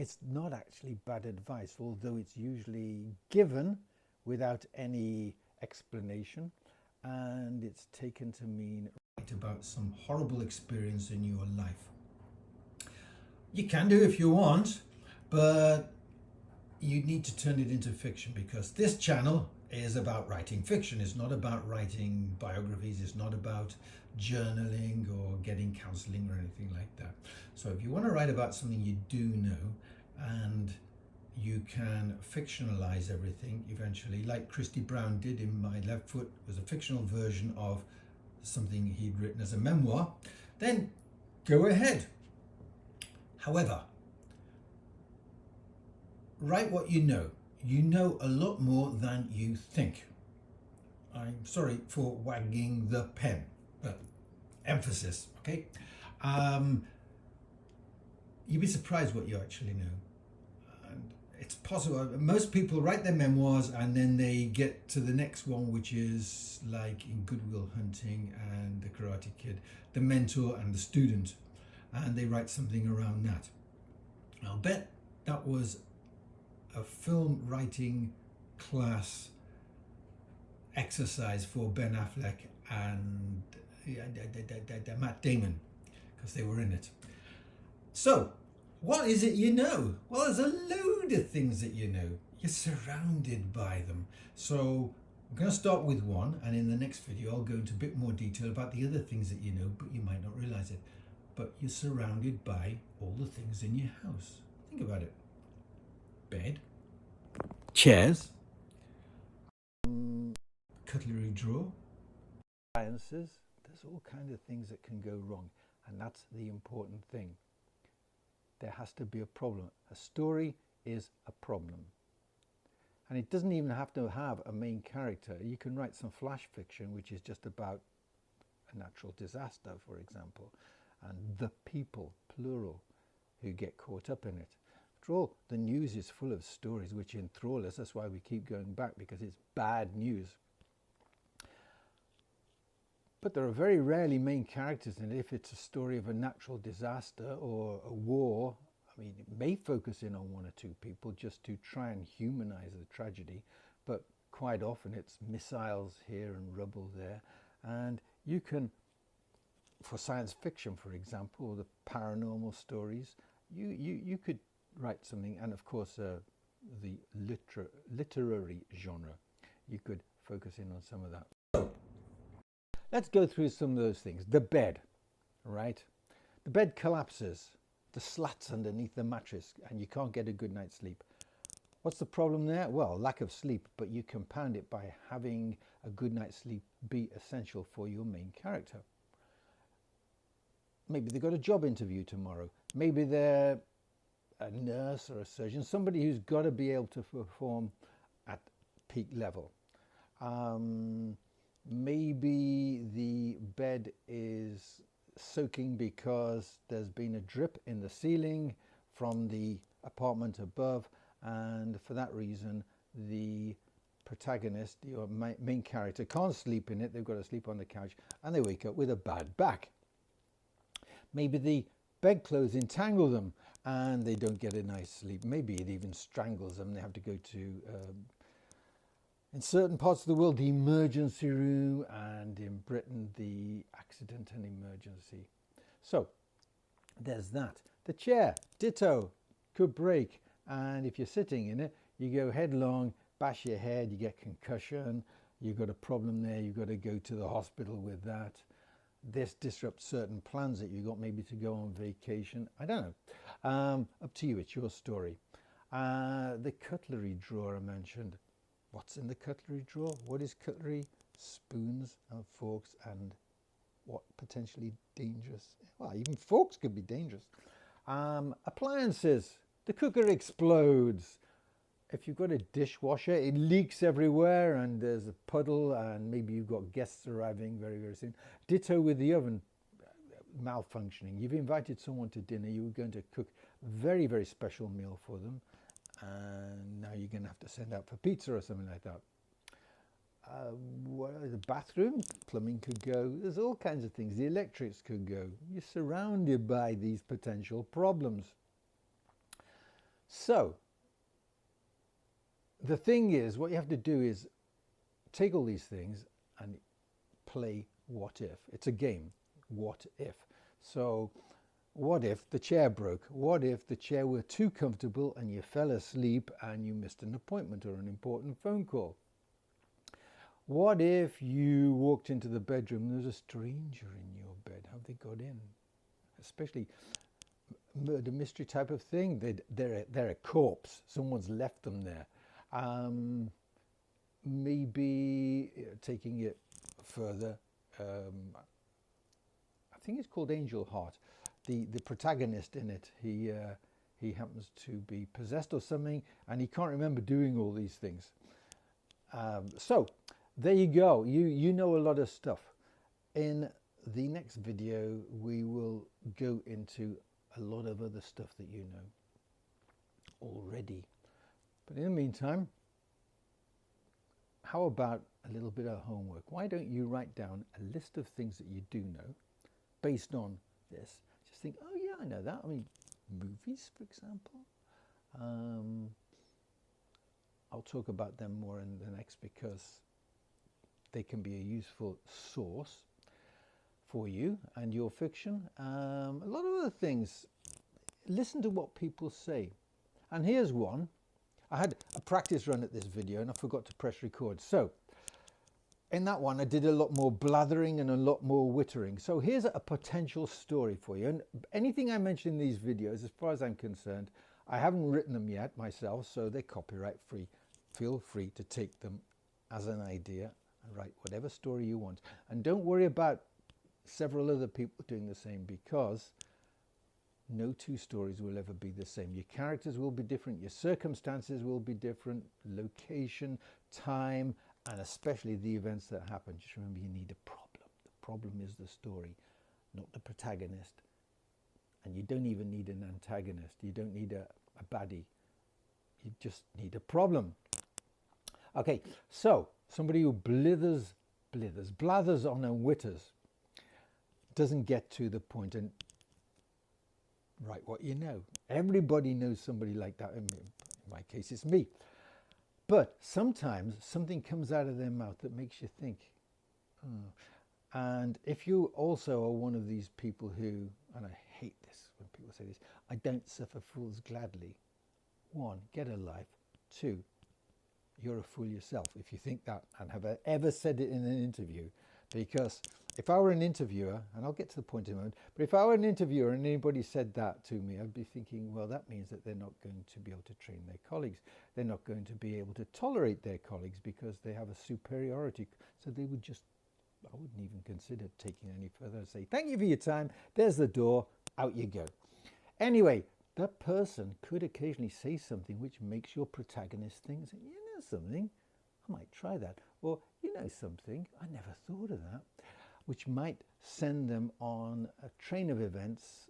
it's not actually bad advice, although it's usually given without any explanation, and it's taken to mean write about some horrible experience in your life. You can do if you want, but you need to turn it into fiction, because this channel is about writing fiction. It's not about writing biographies. It's not about journaling or getting counseling or anything like that. So if you want to write about something you do know, and you can fictionalize everything eventually, like Christy Brown did in My Left Foot, was a fictional version of something he'd written as a memoir, then go ahead. However, write what you know. You know a lot more than you think. I'm sorry for wagging the pen, but emphasis, okay? You'd be surprised what you actually know. And it's possible. Most people write their memoirs and then they get to the next one, which is like in Good Will Hunting and The Karate Kid, the mentor and the student, and they write something around that. I'll bet that was a film writing class exercise for Ben Affleck and Matt Damon, because they were in it. So, what is it you know? Well, there's a load of things that you know. You're surrounded by them. So, I'm going to start with one, and in the next video I'll go into a bit more detail about the other things that you know, but you might not realize it. But you're surrounded by all the things in your house. Think about it. Bed, chairs, cutlery drawer, appliances. There's all kinds of things that can go wrong, and that's the important thing. There has to be a problem. A story is a problem, and it doesn't even have to have a main character. You can write some flash fiction which is just about a natural disaster, for example, and the people, plural, who get caught up in it. After all, the news is full of stories which enthrall us. That's why we keep going back, because it's bad news. But there are very rarely main characters in it. If it's a story of a natural disaster or a war, I mean, it may focus in on one or two people just to try and humanize the tragedy, but quite often it's missiles here and rubble there. And you can, for science fiction, for example, or the paranormal stories, you could write something, and of course the literary genre, you could focus in on some of that. So let's go through some of those things. The bed, right? The bed collapses, the slats underneath the mattress, and you can't get a good night's sleep. What's the problem there? Well, lack of sleep, but you compound it by having a good night's sleep be essential for your main character. Maybe they've got a job interview tomorrow. Maybe they're a nurse or a surgeon, somebody who's got to be able to perform at peak level. Maybe the bed is soaking because there's been a drip in the ceiling from the apartment above, and for that reason the protagonist, your main character, can't sleep in it. They've got to sleep on the couch, and they wake up with a bad back. Maybe the bedclothes entangle them and they don't get a nice sleep. Maybe it even strangles them. They have to go to, in certain parts of the world, the emergency room, and in Britain, the accident and emergency. So there's that. The chair, ditto, could break. And if you're sitting in it, you go headlong, bash your head, you get concussion, you've got a problem there, you've got to go to the hospital with that. This disrupts certain plans that you got, maybe to go on vacation. I don't know. Up to you. It's your story. The cutlery drawer I mentioned. What's in the cutlery drawer? What is cutlery? Spoons and forks, and what potentially dangerous? Well, even forks could be dangerous. Appliances. The cooker explodes. If you've got a dishwasher, it leaks everywhere and there's a puddle, and maybe you've got guests arriving very, very soon. Ditto with the oven malfunctioning. You've invited someone to dinner, you were going to cook a very, very special meal for them, and now you're going to have to send out for pizza or something like that. The bathroom, plumbing could go. There's all kinds of things. The electrics could go. You're surrounded by these potential problems. So the thing is, what you have to do is take all these things and play what if. It's a game. What if? So what if the chair broke? What if the chair were too comfortable and you fell asleep and you missed an appointment or an important phone call? What if you walked into the bedroom and there was a stranger in your bed? How they got in? Especially murder mystery type of thing. They're a corpse. Someone's left them there. Maybe taking it further, I think it's called Angel Heart. The protagonist in it, he happens to be possessed or something, and he can't remember doing all these things. So there you go. You know a lot of stuff. In the next video, we will go into a lot of other stuff that you know already. But in the meantime, how about a little bit of homework? Why don't you write down a list of things that you do know based on this? Just think, oh yeah, I know that. I mean, movies, for example. I'll talk about them more in the next because they can be a useful source for you and your fiction. A lot of other things. Listen to what people say. And here's one. I had a practice run at this video and I forgot to press record. So in that one, I did a lot more blathering and a lot more wittering. So here's a potential story for you. And anything I mention in these videos, as far as I'm concerned, I haven't written them yet myself, so they're copyright free. Feel free to take them as an idea and write whatever story you want. And don't worry about several other people doing the same, because no two stories will ever be the same. Your characters will be different, your circumstances will be different, location, time, and especially the events that happen. Just remember, you need a problem. The problem is the story, not the protagonist. And you don't even need an antagonist. You don't need a baddie. You just need a problem. Okay, so somebody who blathers on and witters doesn't get to the point and write what you know. Everybody knows somebody like that. In my case, it's me. But sometimes something comes out of their mouth that makes you think. Oh. And if you also are one of these people who, and I hate this when people say this, I don't suffer fools gladly. 1, get a life. 2, you're a fool yourself if you think that and have ever said it in an interview. Because if I were an interviewer, and I'll get to the point in a moment, but if I were an interviewer and anybody said that to me, I'd be thinking, well, that means that they're not going to be able to train their colleagues. They're not going to be able to tolerate their colleagues because they have a superiority. So they would just, I wouldn't even consider taking any further and say, thank you for your time. There's the door. Out you go. Anyway, that person could occasionally say something which makes your protagonist think, you know something, I might try that. Or, you know something, I never thought of that. Which might send them on a train of events.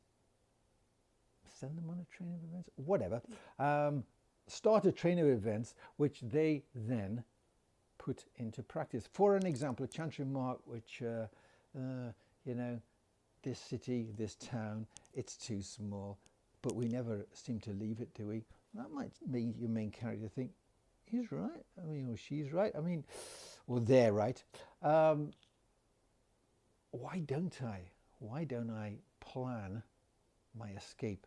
Whatever. Start a train of events which they then put into practice. For an example, a chance remark which, you know, this city, this town, it's too small, but we never seem to leave it, do we? That might make your main character think, he's right, I mean, or she's right, I mean, or they're right. Why don't I plan my escape?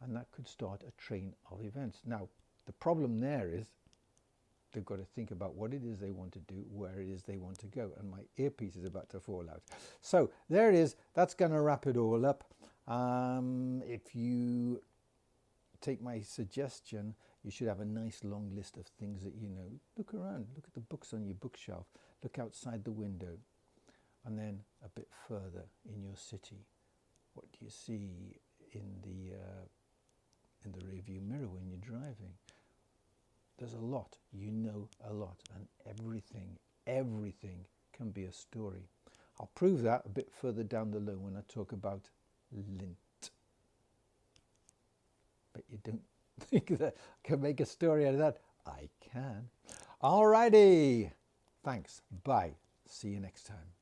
And that could start a train of events. Now, the problem there is they've got to think about what it is they want to do, where it is they want to go. And my earpiece is about to fall out. So there it is. That's going to wrap it all up. If you take my suggestion, you should have a nice long list of things that you know. Look around. Look at the books on your bookshelf. Look outside the window. And then a bit further in your city, what do you see in the rearview mirror when you're driving? There's a lot, you know a lot, and everything can be a story. I'll prove that a bit further down the line when I talk about lint. But you don't think that I can make a story out of that? I can. Alrighty, thanks, bye, see you next time.